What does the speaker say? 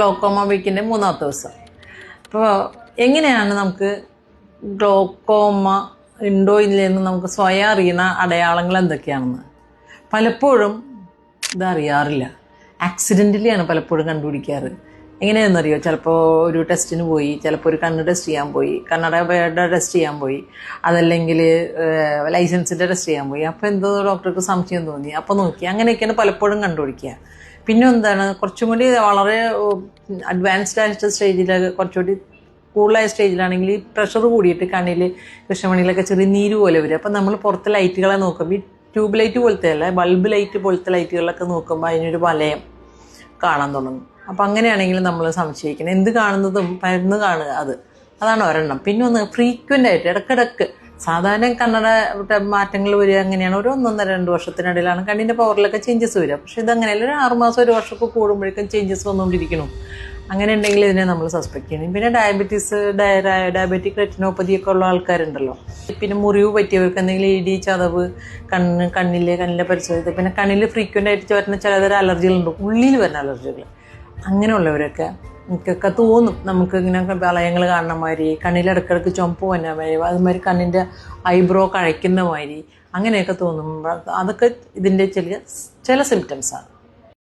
Glaucoma വീക്കിൻ്റെ 3ാമത്തെ ദിവസം. അപ്പോൾ എങ്ങനെയാണ് നമുക്ക് ഗ്ലോക്കോമ ഉണ്ടോ ഇല്ലെന്ന് നമുക്ക് സ്വയം അറിയുന്ന അടയാളങ്ങൾ എന്തൊക്കെയാണെന്ന് പലപ്പോഴും ഇതറിയാറില്ല. ആക്സിഡൻ്റലിയാണ് പലപ്പോഴും കണ്ടുപിടിക്കാറ്. എങ്ങനെയാണെന്നറിയോ, ചിലപ്പോൾ ഒരു ടെസ്റ്റിന് പോയി, ചിലപ്പോൾ ഒരു കണ്ണ് ടെസ്റ്റ് ചെയ്യാൻ പോയി, കണ്ണടയുടെ ടെസ്റ്റ് ചെയ്യാൻ പോയി, അതല്ലെങ്കിൽ ലൈസൻസിൻ്റെ ടെസ്റ്റ് ചെയ്യാൻ പോയി. അപ്പോൾ എന്തോ ഡോക്ടർക്ക് സംശയം തോന്നി, അപ്പോൾ നോക്കി. അങ്ങനെയൊക്കെയാണ് പലപ്പോഴും കണ്ടുപിടിക്കുക. പിന്നെ എന്താണ്, കുറച്ചും കൂടി വളരെ അഡ്വാൻസ്ഡ് ആയിട്ട് സ്റ്റേജിൽ, കുറച്ചുകൂടി കൂടുതലായ സ്റ്റേജിലാണെങ്കിൽ പ്രഷർ കൂടിയിട്ട് കണ്ണിൽ കൃഷ്ണമണിയിലൊക്കെ ചെറിയ നീര് പോലെ വരും. അപ്പം നമ്മൾ പുറത്തെ ലൈറ്റുകളെ നോക്കുമ്പോൾ ഈ ട്യൂബ് ലൈറ്റ് പോലത്തെ അല്ല, ബൾബ് ലൈറ്റ് പോലത്തെ ലൈറ്റുകളിലൊക്കെ നോക്കുമ്പോൾ അതിനൊരു വലയം കാണാൻ തുടങ്ങും. അപ്പം അങ്ങനെയാണെങ്കിൽ നമ്മൾ സംശയിക്കണം. എന്ത് കാണുന്നതും പരന്ന് കാണുക, അതാണ് ഒരെണ്ണം. പിന്നെ ഒന്ന് ഫ്രീക്വൻ്റ് ആയിട്ട് ഇടയ്ക്കിടയ്ക്ക് സാധാരണ കണ്ണട മാറ്റങ്ങൾ വരിക അങ്ങനെയാണ്. ഒരു 1-1.5-2 വർഷത്തിനിടയിലാണ് കണ്ണിൻ്റെ പവറിലൊക്കെ ചേഞ്ചസ് വരിക. പക്ഷേ ഇതങ്ങനെയല്ല, ഒരു 6 മാസം 1 വർഷമൊക്കെ കൂടുമ്പോഴേക്കും ചേഞ്ചസ് വന്നുകൊണ്ടിരിക്കണം. അങ്ങനെ ഉണ്ടെങ്കിൽ ഇതിനെ നമ്മൾ സസ്പെക്ട് ചെയ്യണം. പിന്നെ ഡയബറ്റിക് റെറ്റിനോപ്പതിയൊക്കെ ഉള്ള ആൾക്കാരുണ്ടല്ലോ. പിന്നെ മുറിവ് പറ്റിയവർക്ക് എന്തെങ്കിലും ഇടി, ചതവ്, കണ്ണിലെ പരിശോധിക്കുക. പിന്നെ കണ്ണിൽ ഫ്രീക്വൻ്റ് ആയിട്ട് വരുന്ന ചിലതരം അലർജികളുണ്ട്, ഉള്ളിൽ വരുന്ന അലർജികൾ. അങ്ങനെയുള്ളവരൊക്കെ എനിക്കൊക്കെ തോന്നും നമുക്ക് ഇങ്ങനെ വളയങ്ങൾ കാണുന്ന മാതിരി, കണ്ണിലിടക്കിടക്ക് ചുമപ്പ് വന്ന മാതിരി, അതുമാതിരി കണ്ണിൻ്റെ ഐബ്രോ കഴിക്കുന്ന മാതിരി, അങ്ങനെയൊക്കെ തോന്നും. അതൊക്കെ ഇതിൻ്റെ ചില സിംറ്റംസാണ്.